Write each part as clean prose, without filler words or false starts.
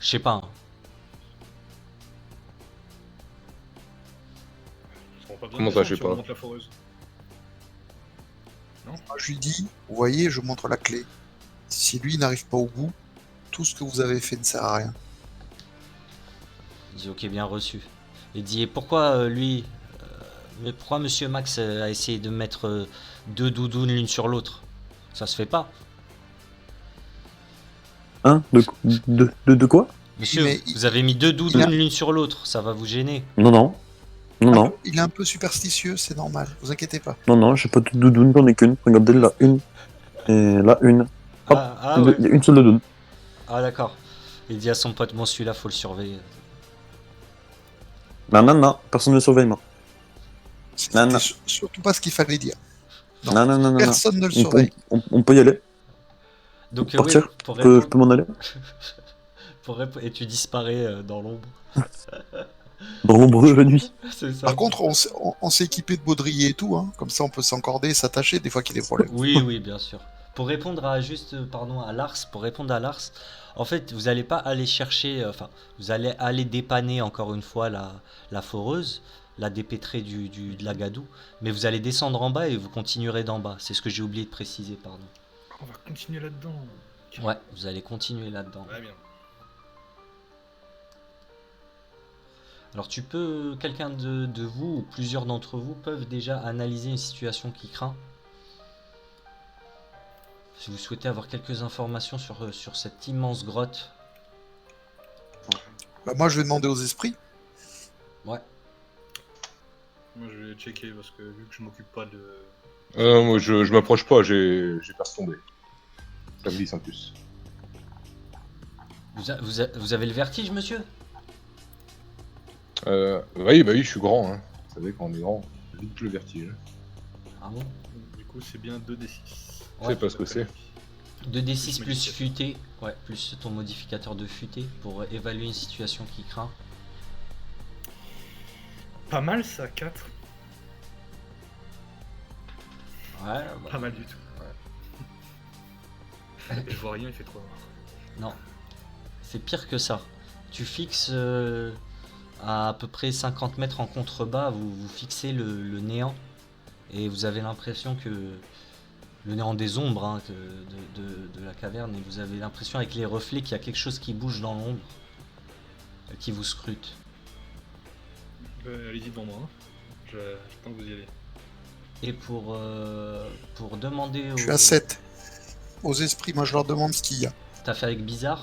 Je sais pas. Hein. On n'a pas besoin Comment de ça, descendre je sais si on pas. monte la foreuse. Non. Moi, je lui dis, vous voyez, je montre la clé. Si lui n'arrive pas au bout, tout ce que vous avez fait ne sert à rien. Il dit ok, bien reçu. Il dit et pourquoi lui, mais pourquoi Monsieur Max a essayé de mettre deux doudounes l'une sur l'autre? Ça se fait pas. Hein? De quoi? Monsieur, Mais vous avez mis deux il doudounes a- l'une sur l'autre, ça va vous gêner. Non, non. Non, non. il est un peu superstitieux, c'est normal, vous inquiétez pas. Non, non, j'ai pas de doudoune, j'en ai qu'une. Regardez, là, une. Et là, une. Hop, Ah ouais. il y a une seule doudoune. Ah d'accord. Il dit à son pote, moi celui-là faut le surveiller. Non, non, non, personne ne surveille, moi. C'était non. surtout pas ce qu'il fallait dire. Non, Non, non, non, non. personne ne le On, surveille. on peut y aller. Donc Partir. oui, pour Je peux répondre, m'en aller. et tu disparais dans l'ombre. Dans l'ombre de la nuit. C'est ça. Par contre, on s'est équipé de baudrier et tout, hein. Comme ça on peut s'encorder et s'attacher des fois qu'il y a des problèmes. Oui, oui, bien sûr. Pour répondre à pardon, à Lars, en fait, vous n'allez pas aller chercher, enfin, vous allez aller dépanner encore une fois la foreuse, la dépêtrer de la gadoue, mais vous allez descendre en bas et vous continuerez d'en bas. C'est ce que j'ai oublié de préciser, pardon. On va continuer là-dedans. Ouais, vous allez continuer là-dedans. Ouais, bien. Alors quelqu'un de vous ou plusieurs d'entre vous peuvent déjà analyser une situation qui craint. Si vous souhaitez avoir quelques informations sur cette immense grotte. Bah, moi je vais demander aux esprits. Ouais. Moi, je vais checker parce que vu que je m'occupe pas de. Moi, je m'approche pas, j'ai peur de tomber. Ça me glisse en plus. Vous avez le vertige, monsieur? Oui, bah oui, je suis grand. Hein. Vous savez, quand on est grand, vite le vertige. Ah bon? Du coup, c'est bien 2d6. Je sais pas ce que c'est. 2d6 plus modificateur. futé, ouais, plus ton modificateur de futé pour évaluer une situation qui craint. Pas mal ça, 4. Ouais, Pas mal du tout. Et je vois rien, il fait 3. non. C'est pire que ça. Tu fixes à peu près 50 mètres en contrebas, vous fixez le néant et vous avez l'impression que le néant des ombres hein, de la caverne et vous avez l'impression avec les reflets qu'il y a quelque chose qui bouge dans l'ombre qui vous scrute. Allez-y devant moi. Hein. J'attends que vous y allez. Et pour demander Je suis à 7. Aux esprits, moi je leur demande ce qu'il y a. T'as fait avec Bizarre?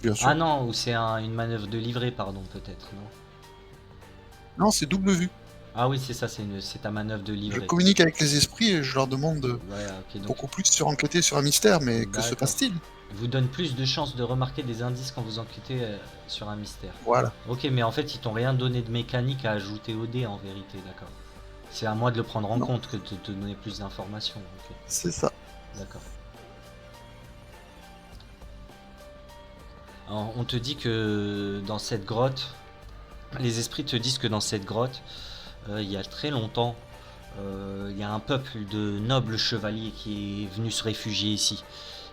Bien sûr. Ah non, ou c'est une manœuvre de livret, pardon, peut-être, non? Non, c'est double vue. Ah oui, c'est ça, c'est ta manœuvre de Je livret. communique avec les esprits et je leur demande Ouais, ok, donc beaucoup plus sur enquêter sur un mystère, mais que se D'accord. passe-t-il? vous donne plus de chances de remarquer des indices quand vous enquêtez sur un mystère. Voilà. Ok, mais en fait, ils t'ont rien donné de mécanique à ajouter au dé en vérité, d'accord. C'est à moi de le prendre en Non. compte que de te donner plus d'informations. Ok, C'est ça. d'accord. Alors, on te dit que dans cette grotte, les esprits te disent que dans cette grotte, il y a très longtemps, il y a un peuple de nobles chevaliers qui est venu se réfugier ici.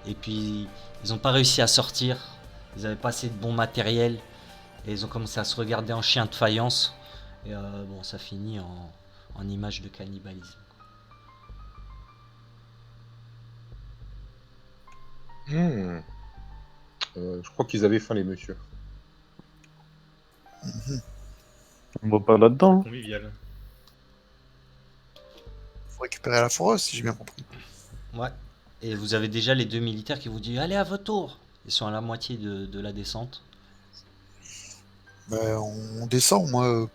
Et puis, ils n'ont pas réussi à sortir, ils n'avaient pas assez de bon matériel, et ils ont commencé à se regarder en chien de faïence. Et bon, ça finit en image de cannibalisme. Je crois qu'ils avaient faim, les messieurs. On va pas là-dedans. Convivial. Faut récupérer la foreuse, si j'ai bien compris. Ouais. Et vous avez déjà les deux militaires qui vous disent allez à votre tour. Ils sont à la moitié de la descente. Ben, on descend, moi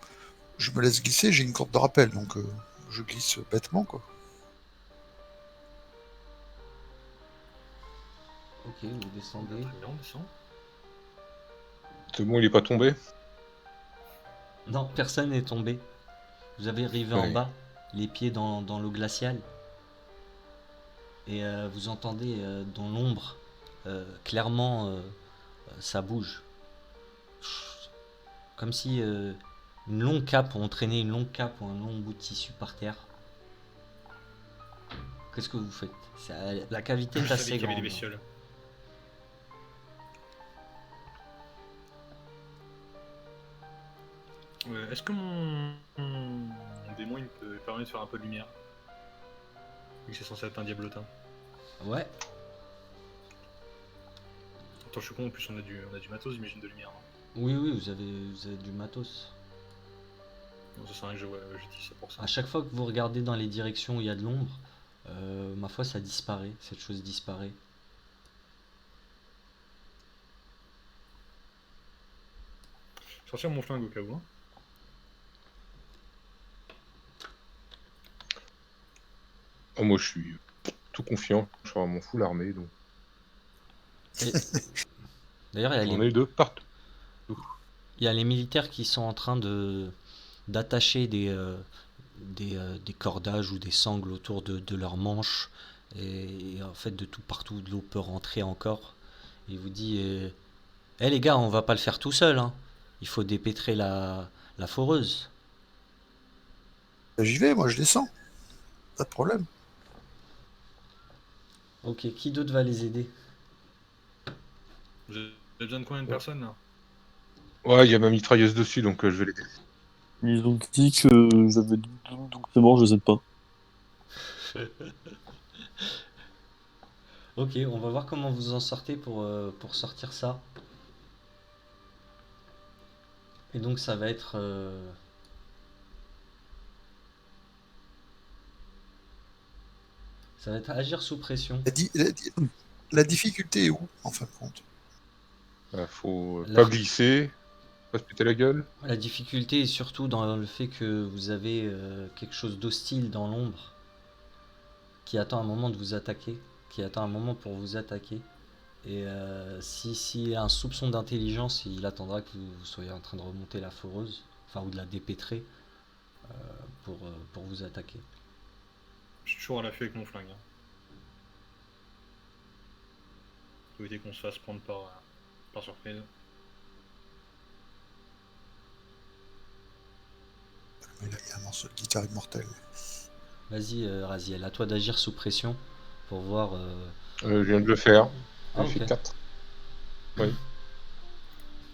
je me laisse glisser, j'ai une corde de rappel, donc je glisse bêtement quoi. Ok, vous descendez. Très bien, on descend. C'est bon, il est pas tombé? Non, personne n'est tombé. Vous avez arrivé en Ouais. bas, les pieds dans l'eau glaciale. Et vous entendez dans l'ombre, clairement, ça bouge. Comme si une longue cape, on traînait une longue cape ou un long bout de tissu par terre. Qu'est-ce que vous faites? La cavité Je est savais assez qu'il y avait grande. des bestioles. Est-ce que mon démon il me permet de faire un peu de lumière? Vu que c'est censé être un diablotin. Ouais. Attends, je suis con, en plus on a du matos, j'imagine, de lumière. Hein. Oui, vous avez du matos. Non, ça sert à rien que j'utilise ça pour ça. À chaque fois que vous regardez dans les directions où il y a de l'ombre, ma foi, ça disparaît. Cette chose disparaît. Je sortir mon flingue au cas où. Hein. Oh, moi, je suis tout confiant. Je suis mon full armé, donc Et- D'ailleurs, j'en ai de partout. il y a les militaires qui sont en train d'attacher des cordages ou des sangles autour de leurs manches. Et en fait, de tout partout, de l'eau peut rentrer encore. Il vous dit les gars, on va pas le faire tout seul. Hein. Il faut dépêtrer la foreuse. J'y vais, moi je descends. Pas de problème. Ok, qui d'autre va les aider? Vous avez besoin de combien de personnes là? Ouais, il y a ma mitrailleuse dessus, donc je vais l'aider. Ils ont dit que j'avais 12, donc c'est bon, je les aide pas. Ok, on va voir comment vous en sortez pour sortir ça. Et donc ça va être... ça va être agir sous pression. La difficulté est où, en fin de compte? Faut La- pas glisser, pas se péter la gueule. La difficulté est surtout dans le fait que vous avez quelque chose d'hostile dans l'ombre qui attend un moment de vous attaquer, qui attend un moment pour vous attaquer. Et s'il a un soupçon d'intelligence, il attendra que vous soyez en train de remonter la foreuse, enfin ou de la dépêtrer pour vous attaquer. Je suis toujours à l'affût avec mon flingue. Hein. Faut éviter qu'on se fasse prendre par surprise. Mais là, il y a un morceau de guitare immortelle. Vas-y, Raziel, à toi d'agir sous pression pour voir. Je viens de le faire. Ah, J'ai fait ok. 4. Oui.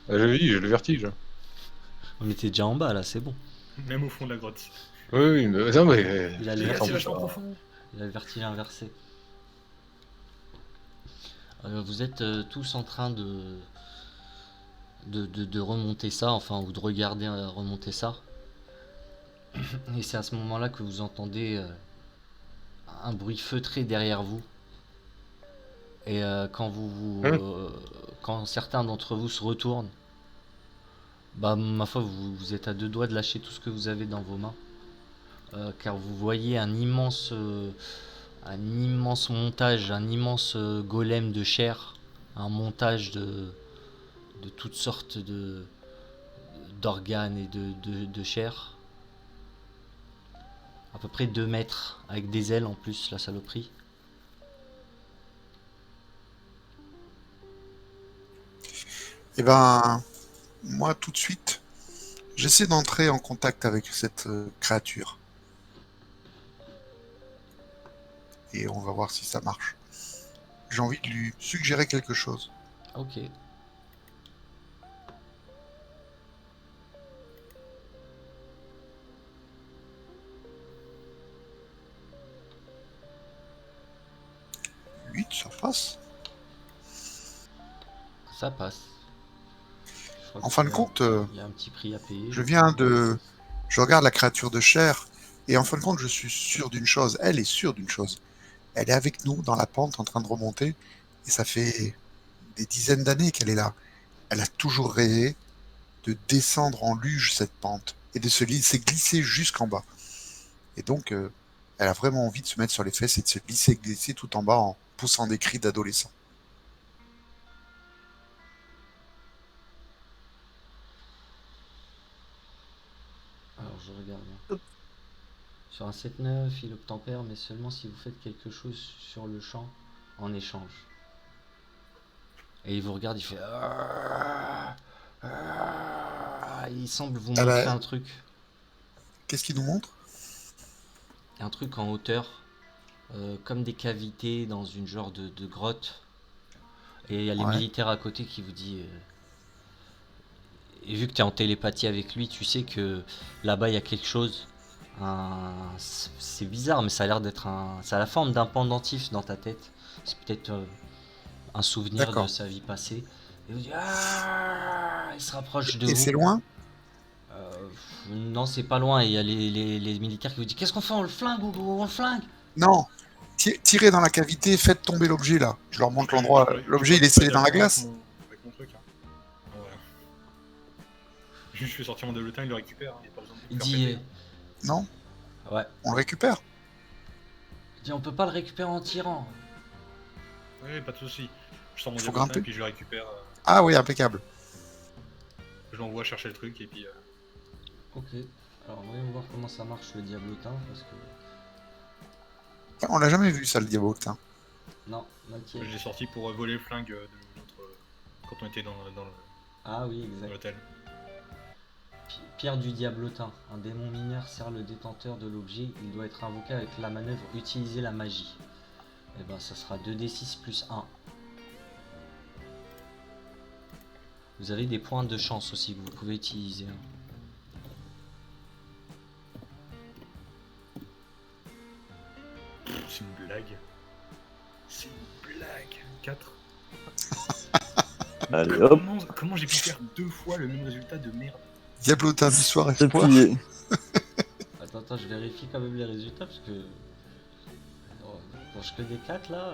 J'ai dit, j'ai le vertige. On était déjà en bas là, c'est bon. Même au fond de la grotte. Oui, mais... Non, mais... Il a Les le gars, c'est vertige, vachement profond. il a le vertige inversé. Vous êtes tous en train de remonter ça, enfin, ou de regarder remonter ça. Et c'est à ce moment-là que vous entendez un bruit feutré derrière vous. Et quand certains d'entre vous se retournent, bah ma foi, vous êtes à deux doigts de lâcher tout ce que vous avez dans vos mains, car vous voyez un immense montage, un immense golem de chair, un montage de toutes sortes d'organes et de chair. À peu près 2 mètres, avec des ailes en plus, la saloperie. Et ben, moi tout de suite, j'essaie d'entrer en contact avec cette créature. Et on va voir si ça marche. J'ai envie de lui suggérer quelque chose. Ok. Oui, ça passe. Ça passe. Je crois En fin de qu'il y a- compte, il y a un petit prix à payer. je regarde la créature de chair, et en fin de compte, je suis sûr d'une chose. Elle est sûre d'une chose. Elle est avec nous dans la pente en train de remonter, et ça fait des dizaines d'années qu'elle est là. Elle a toujours rêvé de descendre en luge cette pente et de se laisser glisser jusqu'en bas. Et donc, elle a vraiment envie de se mettre sur les fesses et de se glisser tout en bas en poussant des cris d'adolescent. Alors je regarde. Sur un 7-9, il obtempère, mais seulement si vous faites quelque chose sur le champ en échange. Et il vous regarde, il fait. Il semble vous Ah montrer bah, un truc. qu'est-ce qu'il nous montre? Un truc en hauteur. Comme des cavités dans une genre de grotte. Et il y a les Ouais. militaires à côté qui vous dit. Et vu que tu es en télépathie avec lui, tu sais que là-bas il y a quelque chose. C'est bizarre, mais ça a l'air d'être un. Ça a la forme d'un pendentif dans ta tête. C'est peut-être un souvenir de D'accord. sa vie passée. Et vous dit, ah, il se rapproche de Et vous. c'est loin? Non, c'est pas loin. Et il y a les militaires qui vous disent, qu'est-ce qu'on fait? On le flingue ou on le flingue? Non. Tirez dans la cavité, faites tomber l'objet là. Je leur montre Je- l'endroit. je- je- L'objet je- il est je- scellé je- dans la avec glace. avec mon truc. Hein. Ouais. Je fais sortir mon dévelotin, il le récupère. Il n'y a pas besoin de Il le faire dit, péter. Non? ouais. On le récupère. Il dit, on peut pas le récupérer en tirant. Ouais, pas de soucis. Je sors mon Faut dévelotin grimper. et puis je le récupère. Ah oui, impeccable. Je l'envoie chercher le truc et puis. Ok. Alors voyons voir comment ça marche le diablotin parce que. On l'a jamais vu ça le diabotin. Non, Mathieu. Je l'ai sorti pour voler le flingue de l'autre. Quand on était dans Ah oui, exact. l'hôtel. Pierre du diablotin. Un démon mineur sert le détenteur de l'objet. Il doit être invoqué avec la manœuvre utiliser la magie. Et ben ça sera 2d6 plus 1. Vous avez des points de chance aussi que vous pouvez utiliser. Hein. C'est une blague. C'est une blague. 4. Allez hop, Comment j'ai pu faire 2 fois le même résultat de merde? Diablotin du soir c'est espoir. plié. Attends, je vérifie quand même les résultats parce que. Oh, je que des 4 là.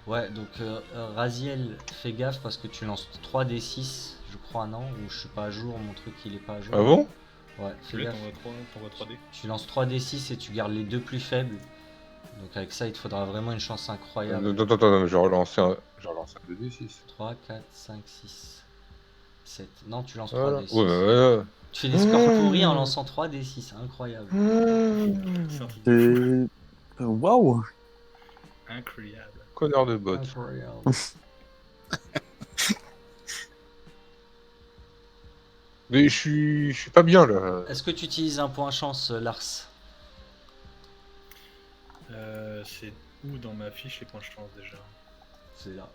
Ouais, donc Raziel, fais gaffe parce que tu lances 3d6, je crois, non? Ou je suis pas à jour, mon truc il est pas à jour. Ah bon? Ouais, Tu fais l'as, gaffe. t'envoies 3D. Tu lances 3d6 et tu gardes les deux plus faibles. Donc avec ça, il te faudra vraiment une chance incroyable. Attends, j'ai relancé un 2d6. 3, 4, 5, 6, 7. Non, tu lances Voilà. 3d6. Ouais. Tu fais des scores pourris en lançant 3d6, incroyable. C'est un truc de fou. C'est... Waouh. Incroyable. Connard de bot. Incroyable. Mais je suis pas bien là. Est-ce que tu utilises un point chance, Lars? C'est où dans ma fiche les points de chance déjà? C'est là.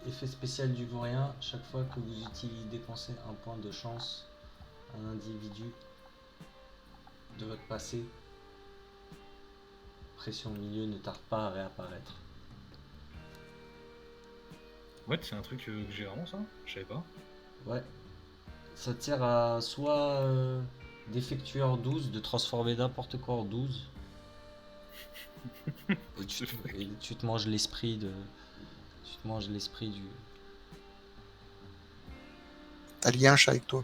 Effet spécial du vaurien, chaque fois que vous utilisez dépensez un point de chance, un individu de votre passé. Pression au milieu ne tarde pas à réapparaître. Ouais, c'est un truc que j'ai vraiment ça? Je savais pas. Ouais. Ça te sert à soit d'effectuer hors 12, de transformer n'importe quoi en 12. Et tu te manges l'esprit de. Tu te manges l'esprit du. T'as lié un chat avec toi.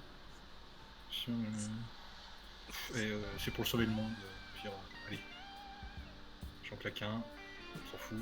C'est pour sauver le monde. Puis, allez. J'en claque un. On s'en fout.